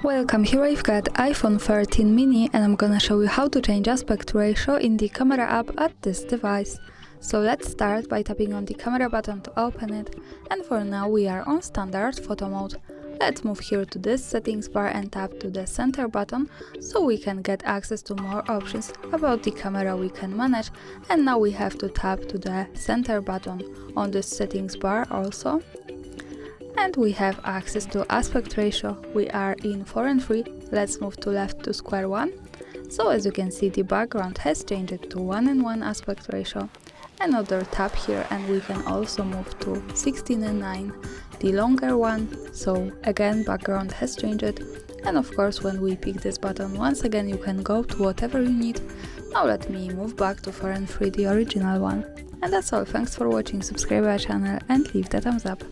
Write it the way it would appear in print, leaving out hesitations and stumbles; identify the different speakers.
Speaker 1: Welcome, here I've got iPhone 13 mini and I'm gonna show you how to change aspect ratio in the camera app at this device. So let's start by tapping on the camera button to open it, and for now we are on standard photo mode. Let's move here to this settings bar and tap to the center button so we can get access to more options about the camera we can manage, and now we have to tap to the center button on this settings bar also. And we have access to aspect ratio. We are in 4:3. Let's move to left to square 1. So as you can see, the background has changed to 1:1 aspect ratio. Another tap here and we can also move to 16:9, the longer one. So again, background has changed. And of course, when we pick this button once again, you can go to whatever you need. Now let me move back to 4:3, the original one. And that's all. Thanks for watching, subscribe our channel and leave the thumbs up.